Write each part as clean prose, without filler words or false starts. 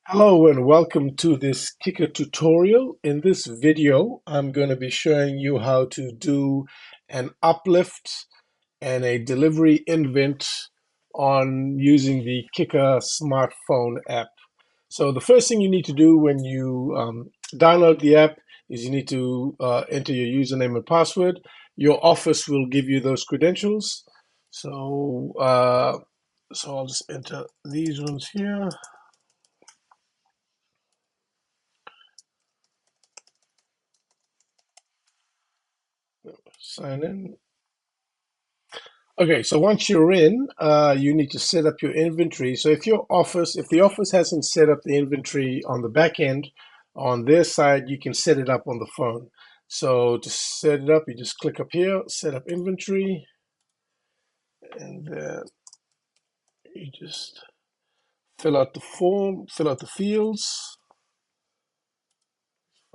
Hello and welcome to this Kika tutorial. In this video, I'm going to be showing you how to do an uplift and a delivery invent on using the Kika smartphone app. So the first thing you need to do when you download the app is you need to enter your username and password. Your office will give you those credentials. So I'll just enter these ones here. Sign in. Okay, so once you're in, you need to set up your inventory. So if the office hasn't set up the inventory on the back end, on their side, you can set it up on the phone. So to set it up, you just click up here, set up inventory, and then you just fill out the form, fill out the fields,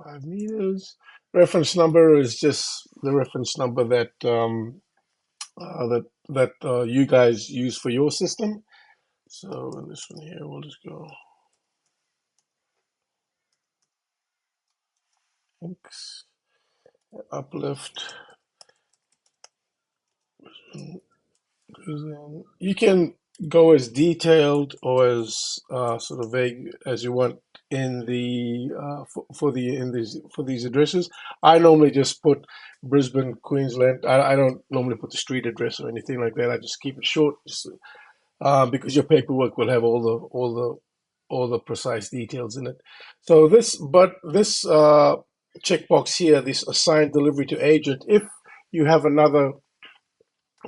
5 meters. Reference number is just the reference number that you guys use for your system. So in this one here, we'll just go X, uplift. You can go as detailed or as sort of vague as you want in the for these addresses. I normally just put Brisbane, Queensland. I don't normally put the street address or anything like that. I just keep it short, because your paperwork will have all the precise details in it. So this checkbox here, this assigned delivery to agent, you have another,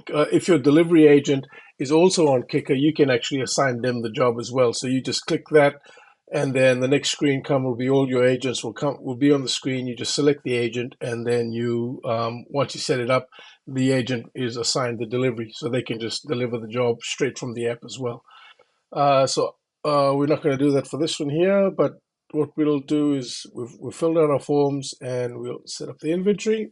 if your delivery agent is also on Kika, you can actually assign them the job as well. So you just click that, and then the next screen will be all your agents will be on the screen. You just select the agent, and then once you set it up, the agent is assigned the delivery, so they can just deliver the job straight from the app as well. We're not going to do that for this one here, but what we'll do is we've filled out our forms and we'll set up the inventory.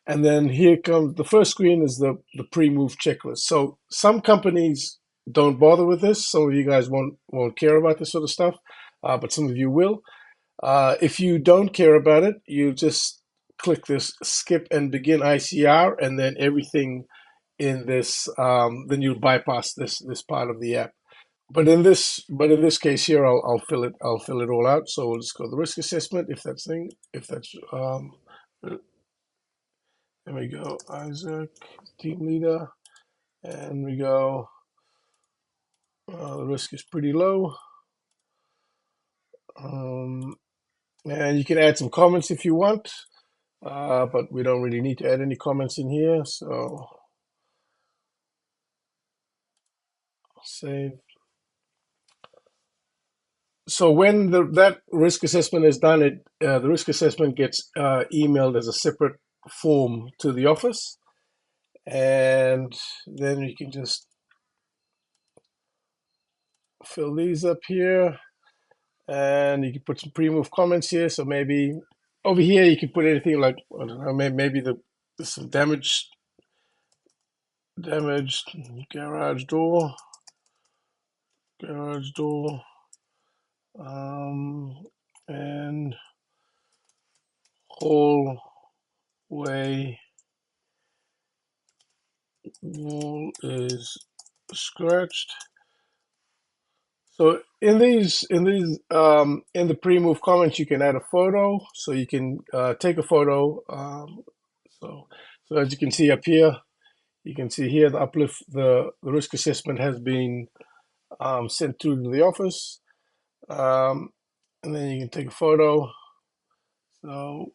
And then here comes the first screen is the pre-move checklist. So some companies don't bother with this. Some of you guys won't care about this sort of stuff, but some of you will. If you don't care about it, you just click this skip and begin ICR, and then everything in this, then you'll bypass this part of the app. But in this case here, I'll fill it all out. So we'll just go to the risk assessment if that's there we go, Isaac, team leader, and we go. The risk is pretty low, and you can add some comments if you want, but we don't really need to add any comments in here. So save. So when that risk assessment is done, the risk assessment gets emailed as a separate form to the office, and then you can just fill these up here, and you can put some pre-move comments here. So maybe over here you can put anything like, I don't know, maybe there's some damaged garage door, garage door, and hallway wall is scratched. So in the pre-move comments, you can add a photo. So you can take a photo. So so as you can see up here, you can see here the uplift, the risk assessment has been sent to the office, um, and then you can take a photo. So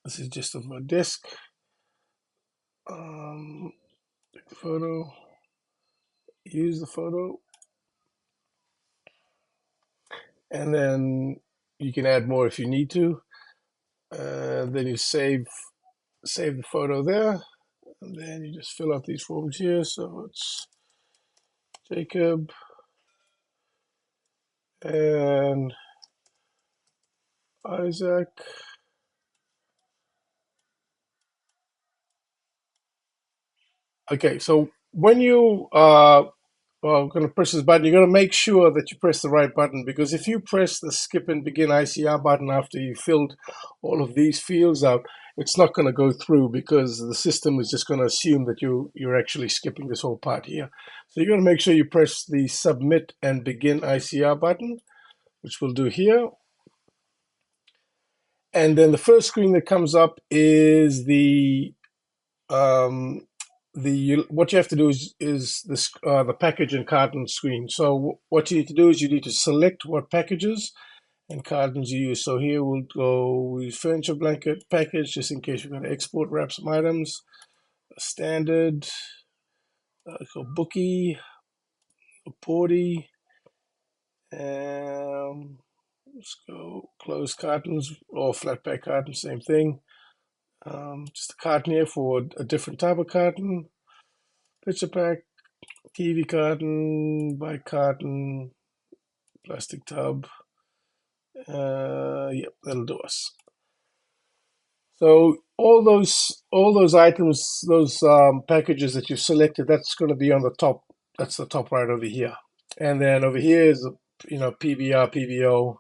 this is just of my desk. Take the photo, use the photo, and then you can add more if you need to. Then you save the photo there, and then you just fill out these forms here. So it's Jacob and Isaac. Okay, so when you well, I'm going to press this button. You're going to make sure that you press the right button, because if you press the skip and begin ICR button after you filled all of these fields out, it's not going to go through, because the system is just going to assume that you're actually skipping this whole part here. So you're going to make sure you press the submit and begin ICR button, which we'll do here. And then the first screen that comes up is um, what you have to do is this the package and carton screen. So what you need to do is you need to select what packages and cartons you use. So here we'll go with furniture blanket package, just in case you're going to export wrap some items. Standard, go bookie, porty, let's go closed cartons or flat pack carton, same thing. Just a carton here for a different type of carton. Picture pack, TV carton, bike carton, plastic tub. Yep, that'll do us. So all those items, those packages that you've selected, that's going to be on the top. That's the top right over here. And then over here is PBR, PBO,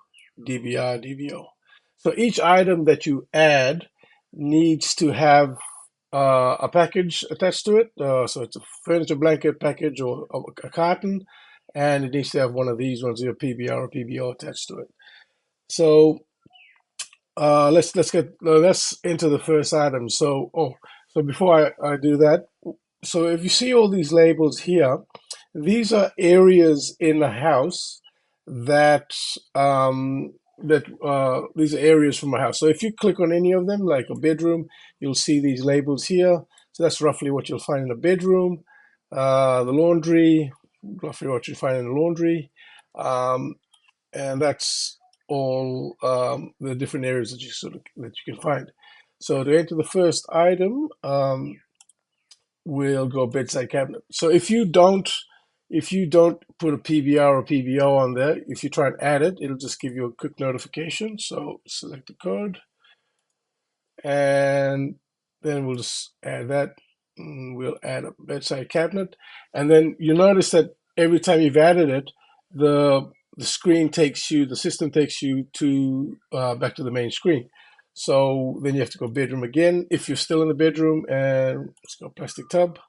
DBR, DBO. So each item that you add needs to have a package attached to it. So it's a furniture blanket package or a carton, and it needs to have one of these ones, your PBR or PBO attached to it. So let's enter the first item. So before I do that, so if you see all these labels here, these are areas in the house that these are areas from a house. So if you click on any of them, like a bedroom, you'll see these labels here. So that's roughly what you'll find in a bedroom. The laundry, roughly what you find in the laundry. And that's all the different areas that you can find. So to enter the first item, we'll go bedside cabinet. So if you don't put a PBR or PBO on there, if you try and add it, it'll just give you a quick notification. So select the code, and then we'll just add that. We'll add a bedside cabinet, and then you notice that every time you've added it, the system takes you to back to the main screen. So then you have to go bedroom again if you're still in the bedroom, and let's go plastic tub,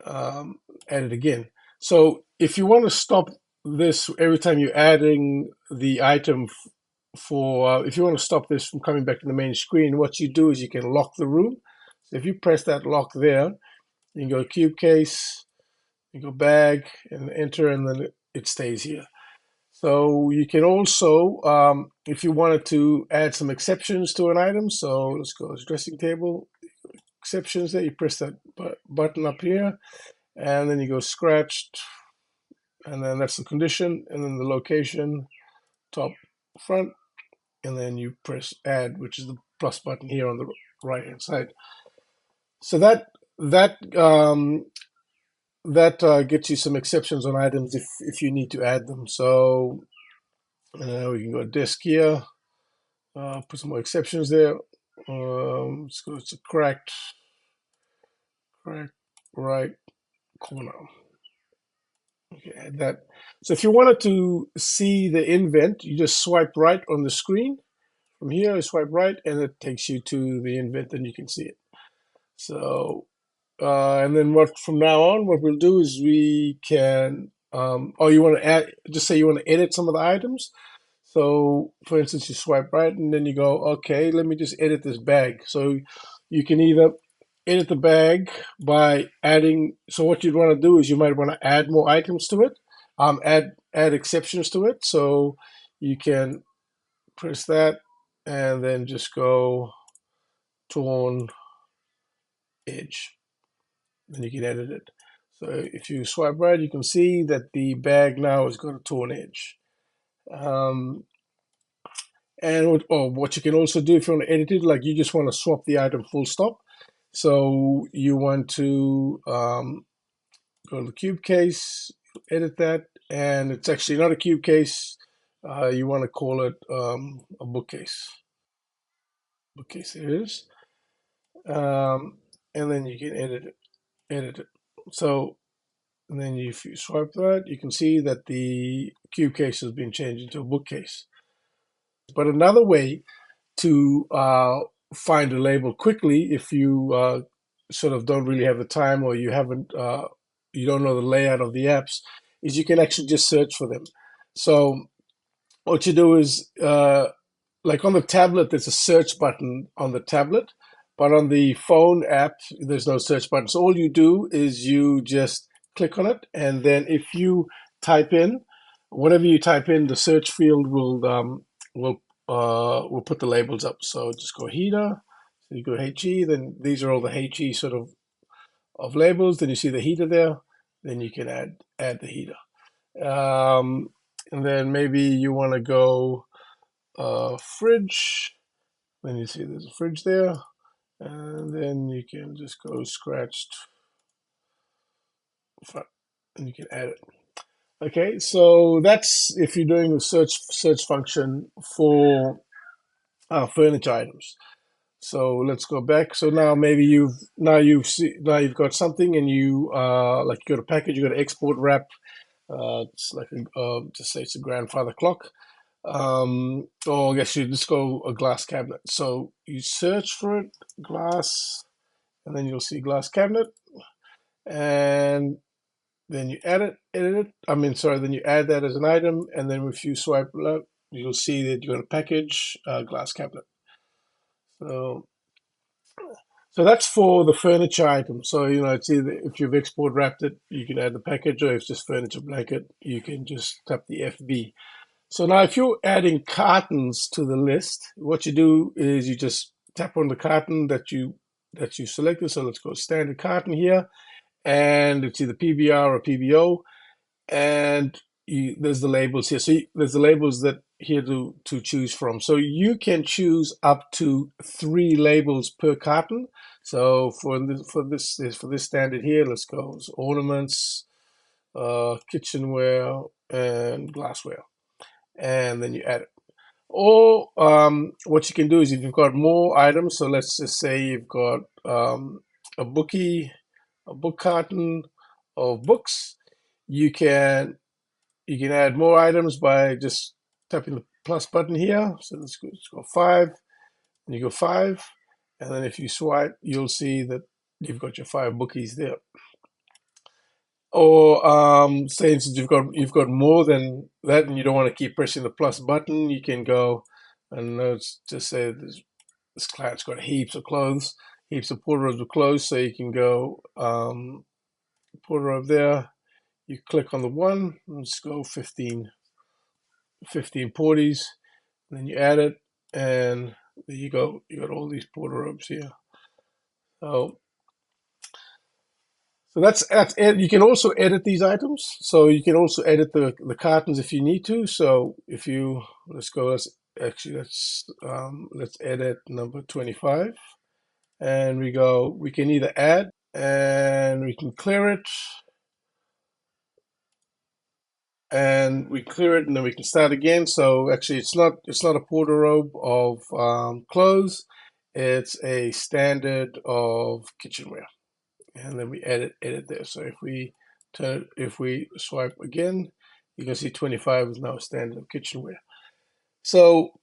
add it again. So if you want to stop this every time you're adding the item if you want to stop this from coming back to the main screen, what you do is you can lock the room. So if you press that lock there, you can go cube case, you go bag and enter, and then it stays here. So you can also, if you wanted to add some exceptions to an item, so let's go to dressing table, exceptions there, you press that button up here, and then you go scratched, and then that's the condition, and then the location, top, front, and then you press add, which is the plus button here on the right hand side. So that gets you some exceptions on items if you need to add them. So we can go desk here, put some more exceptions there. Let's go to cracked right corner. Okay, add that. So if you wanted to see the invent, you just swipe right on the screen. From here, you swipe right, and it takes you to the invent, and you can see it. So, and then from now on, what we'll do is we can, you want to add, just say you want to edit some of the items. So, for instance, you swipe right, and then you go, okay, let me just edit this bag. So you can either edit the bag by adding, so what you'd want to do is you might want to add more items to it, add exceptions to it. So you can press that and then just go torn edge. Then you can edit it. So if you swipe right, you can see that the bag now has got a torn edge. And what you can also do if you want to edit it, like you just want to swap the item full stop. So you want to go to the cube case, edit that, and it's actually not a cube case. You want to call it a bookcase. Bookcase, there it is. And then you can edit it. So And then if you swipe that, you can see that the cube case has been changed into a bookcase. But another way to find a label quickly, if you sort of don't really have the time, or you don't know the layout of the apps, is you can actually just search for them. So what you do is, like on the tablet, there's a search button on the tablet, but on the phone app, there's no search button. So all you do is you just click on it, and then if you type in whatever you type in, the search field will put the labels up. So just go heater. So you go HE, then these are all the HE sort of labels. Then you see the heater there. Then you can add the heater. And then maybe you want to go fridge. Then you see there's a fridge there, and then you can just go scratched front, and you can add it. Okay, so that's if you're doing a search function for furniture items. So let's go back. So now maybe now you've got something, and you like you got a package, you got an export wrap. It's like just say it's a grandfather clock. Or I guess you just go a glass cabinet. So you search for it, glass, and then you'll see glass cabinet, and then you edit it. I mean, sorry, then you add that as an item, and then if you swipe left, you'll see that you got a package, glass cabinet. So, so that's for the furniture item. So, it's either if you've export wrapped it, you can add the package, or if it's just furniture blanket, you can just tap the FB. So now if you're adding cartons to the list, what you do is you just tap on the carton that you selected. So let's go standard carton here, and it's either PBR or PBO, and there's the labels here. So there's the labels that here to choose from. So you can choose up to 3 labels per carton. So for this standard here, let's go ornaments, kitchenware, and glassware, and then you add it. Or what you can do is if you've got more items, so let's just say you've got a book carton of books, you can add more items by just tapping the plus button here. So let's go 5, and you go 5, and then if you swipe, you'll see that you've got your 5 bookies there. Or say instance you've got more than that, and you don't want to keep pressing the plus button, you can go, and let's just say this client's got heaps of clothes, heaps of porters of clothes, so you can go porter over there. You click on the one, let's go 15 porties, and then you add it, and there you go. You got all these porter robes here. So that's it. You can also edit these items. So you can also edit the cartons if you need to. So if you let's edit number 25, and we can either add, and we can clear it, and then we can start again. So actually it's not a porter robe of clothes, it's a standard of kitchenware, and then we edit there. So if we swipe again, you can see 25 is now a standard of kitchenware. So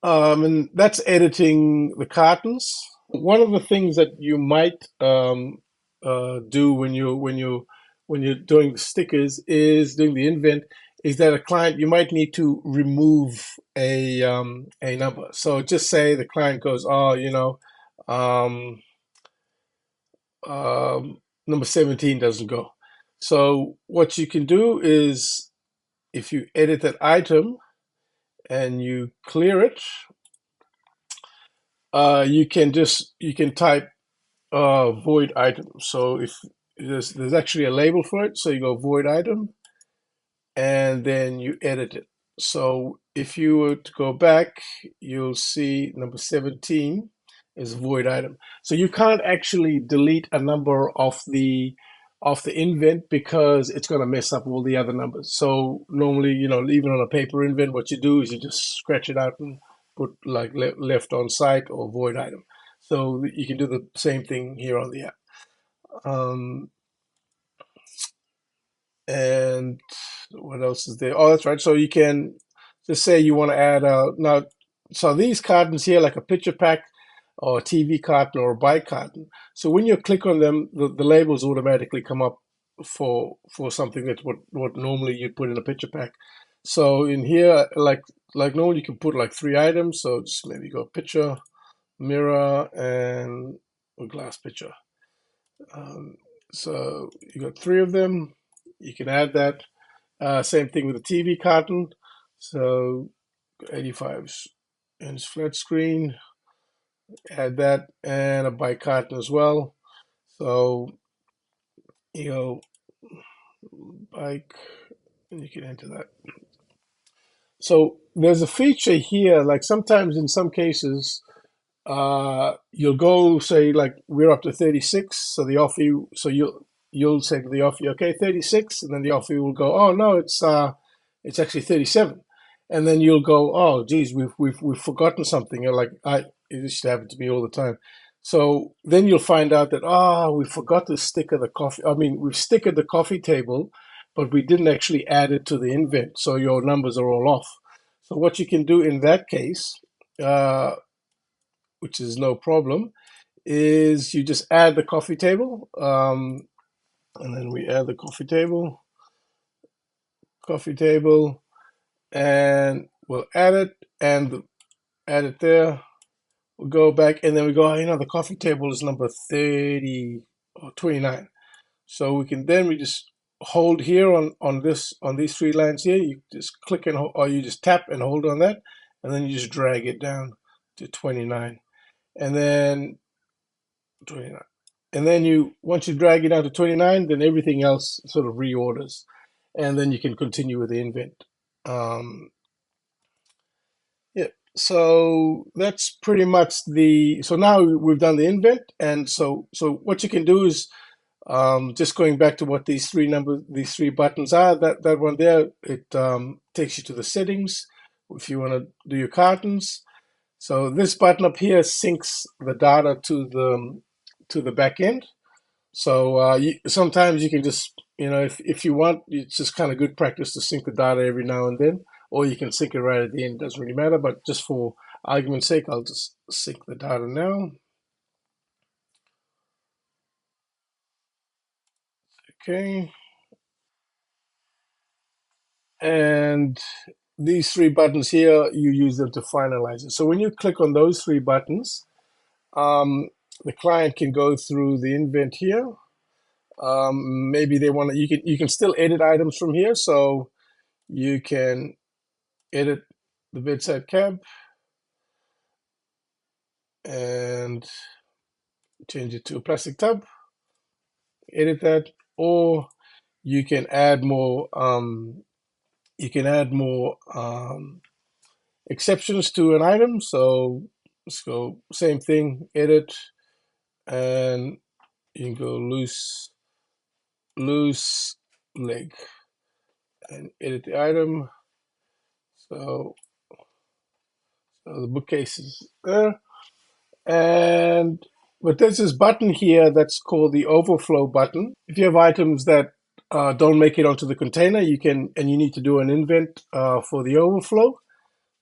and that's editing the cartons. One of the things that you might do when you're doing the stickers is doing the invent, is that a client, you might need to remove a number. So just say the client goes, oh, um, number 17 doesn't go. So what you can do is, if you edit that item and you clear it, you can type void item. So if there's actually a label for it, so you go void item, and then you edit it. So if you were to go back, you'll see number 17 is a void item. So you can't actually delete a number of the invent, because it's going to mess up all the other numbers. So normally, even on a paper invent, what you do is you just scratch it out and put like left on site or void item. So you can do the same thing here on the app. Um, And what else is there? Oh, that's right. So you can just say you want to add now. So these cartons here, like a picture pack or a TV carton or a bike carton. So when you click on them, the labels automatically come up for something that's what normally you'd put in a picture pack. So in here, like normally you can put like 3 items. So just maybe go picture, mirror, and a glass pitcher. Um, so you got 3 of them. You can add that. Same thing with the TV carton. So 85-inch flat screen, add that, and a bike carton as well. So you know, bike, and you can enter that. So there's a feature here, like sometimes in some cases, you'll go say like we're up to 36, so the offer so you'll say to the offer, okay, 36, and then the offer will go, oh no, it's actually 37, and then you'll go, oh geez, we've forgotten something. You're like, it used to happen to me all the time. So then you'll find out that we forgot to sticker the coffee. I mean, we've stickered the coffee table, but we didn't actually add it to the invent, so your numbers are all off. So what you can do in that case, uh, which is no problem, is you just add the coffee table, and then we add the coffee table, and we'll add it and add it there. We'll go back and then we go, the coffee table is number 30 or 29. So we just hold here on these 3 lines here. You just click and or you just tap and hold on that, and then you just drag it down to 29, and then 29. And then once you drag it down to 29, then everything else sort of reorders. And then you can continue with the invent. Um, yeah. So that's pretty much so now we've done the invent. And so what you can do is, just going back to what these 3 buttons are, that one there, it takes you to the settings if you want to do your cartons. So this button up here syncs the data to the back end. So sometimes you can just, if you want, it's just kind of good practice to sync the data every now and then, or you can sync it right at the end. It doesn't really matter, but just for argument's sake, I'll just sync the data now. Okay. And these 3 buttons here, you use them to finalize it. So when you click on those 3 buttons, the client can go through the invent here. Maybe they want to, you can still edit items from here. So you can edit the bedside cab and change it to a plastic tub, edit that, or you can add more exceptions to an item. So let's go same thing, edit, and you can go loose leg and edit the item. So, so the bookcase is there. And but there's this button here that's called the overflow button. If you have items that don't make it onto the container, and you need to do an invent for the overflow.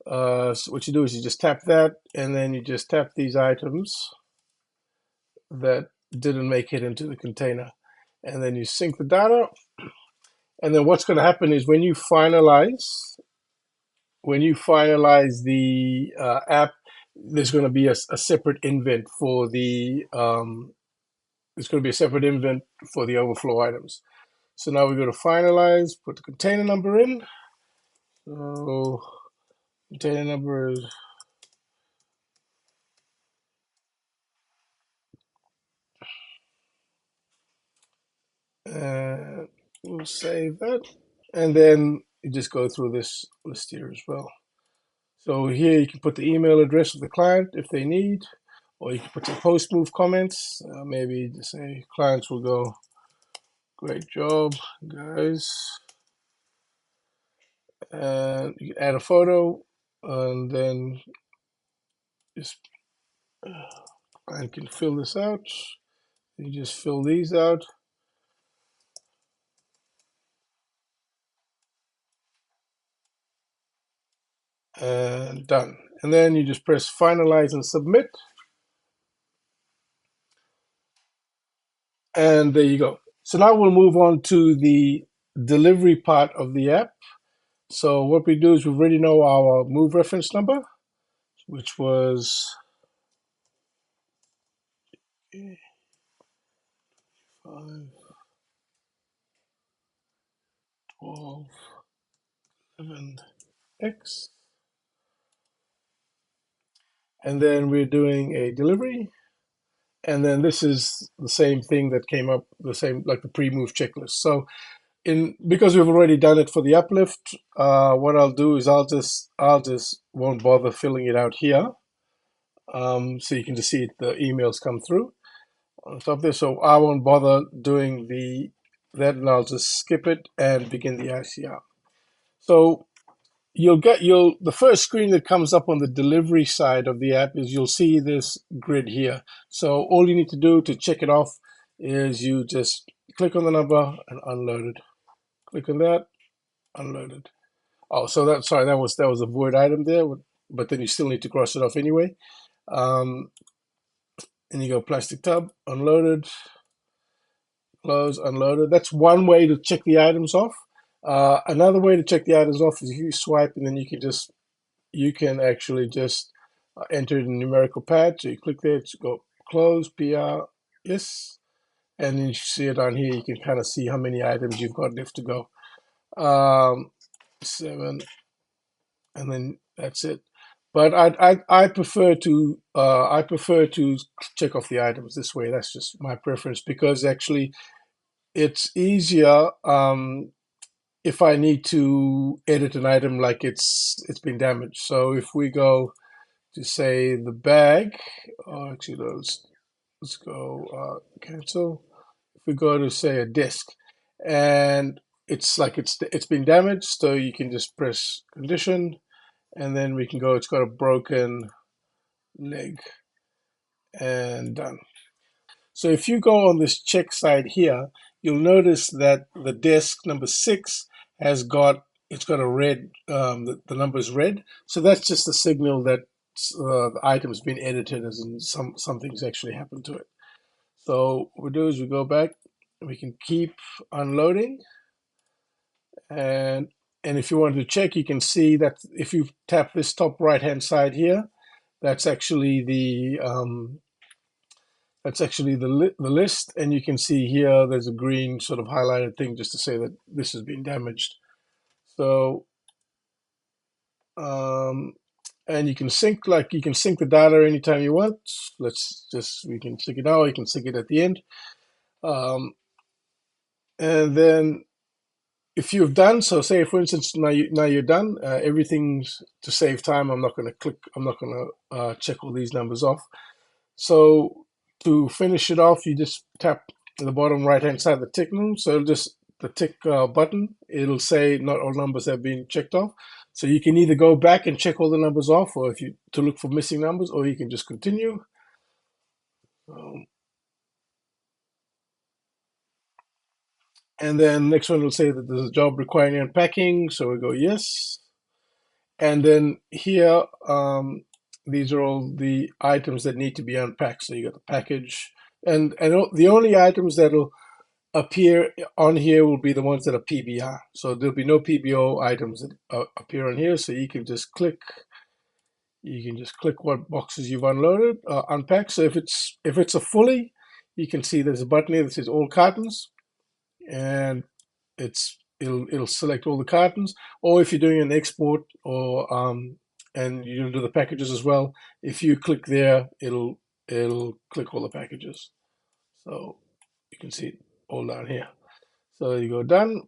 So what you do is you just tap that, and then you just tap these items that didn't make it into the container, and then you sync the data. And then what's going to happen is when you finalize the app, there's going to be a separate invent for the there's going to be a separate invent for the overflow items. So now we go to finalize, put the container number in. So container number is, we'll save that. And then you just go through this list here as well. So here you can put the email address of the client if they need, or you can put some post move comments. Maybe to say clients will go, great job, guys. And you can add a photo, and then just I can fill this out. You just fill these out. and done. And then you just press finalize and submit, and there you go. So now we'll move on to the delivery part of the app. So what we do is we already know our move reference number, which was 5, 12, 11X. And then we're doing a delivery. And then this is the same thing that came up, the same like the pre-move checklist. So in because we've already done it for the uplift, what I'll do is I'll just won't bother filling it out here. So you can just see it, the emails come through on top there. So I won't bother doing that, and I'll just skip it and begin the ICR. So the first screen that comes up on the delivery side of the app is you'll see this grid here. So all you need to do to check it off is you just click on the number and unload it. Click on that, unload it. Oh, so that was a void item there, but then you still need to cross it off anyway. And you go plastic tub, unloaded, close, unloaded. That's one way to check the items off. Another way to check the items off is if you swipe, and then you can actually just enter the numerical pad. So you click there to go close, PR, yes, and then you see it on here. You can kind of see how many items you've got left to go. 7, and then that's it. But I prefer to check off the items this way. That's just my preference because actually it's easier if I need to edit an item like it's been damaged. So if we go to say the bag, oh, actually let's go cancel. If we go to say a disk, and it's like it's been damaged, so you can just press condition, and then we can go. It's got a broken leg, and done. So if you go on this check side here, you'll notice that the disk number 6 has got it's got a red the number is red. So that's just a signal that the item's been edited, as in something's actually happened to it. So what we do is we go back, we can keep unloading, and if you want to check, you can see that if you tap this top right hand side here, that's actually the list, and you can see here there's a green sort of highlighted thing just to say that this has been damaged. So and you can sync the data anytime you want. We can sync it now, you can sync it at the end. And then if you've done so, say for instance now you're done, everything's to save time. I'm not going to check all these numbers off. So to finish it off, you just tap the bottom right hand side of the tick room. So just the tick button, it'll say not all numbers have been checked off. So you can either go back and check all the numbers off, or if you to look for missing numbers, or you can just continue. And then next one will say that there's a job requiring unpacking. So we go yes. And then here, these are all the items that need to be unpacked. So you got the package, and the only items that'll appear on here will be the ones that are PBR. So there'll be no PBO items that appear on here. So you can just click what boxes you've unpacked. So if it's a fully, you can see there's a button here that says all cartons, and it'll select all the cartons. Or if you're doing an export, or and you'll do the packages as well, if you click there, it'll click all the packages. So you can see it all down here. So you go done,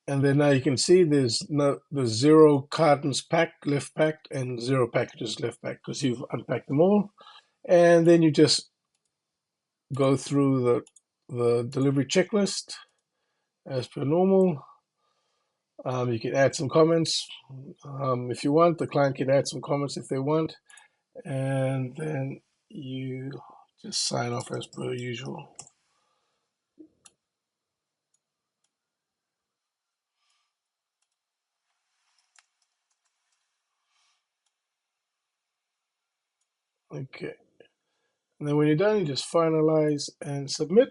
and then now you can see there's 0 cartons left packed and 0 packages left packed because you've unpacked them all. And then you just go through the delivery checklist as per normal. You can add some comments if you want. The client can add some comments if they want, and then you just sign off as per usual. Okay. And then when you're done, you just finalize and submit.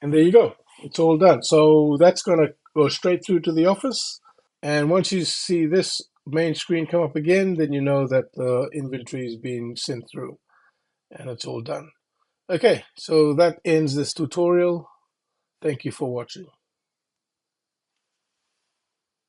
And there you go. It's all done. So that's going to go straight through to the office. And once you see this main screen come up again, then you know that the inventory is being sent through and it's all done. Okay, so that ends this tutorial. Thank you for watching.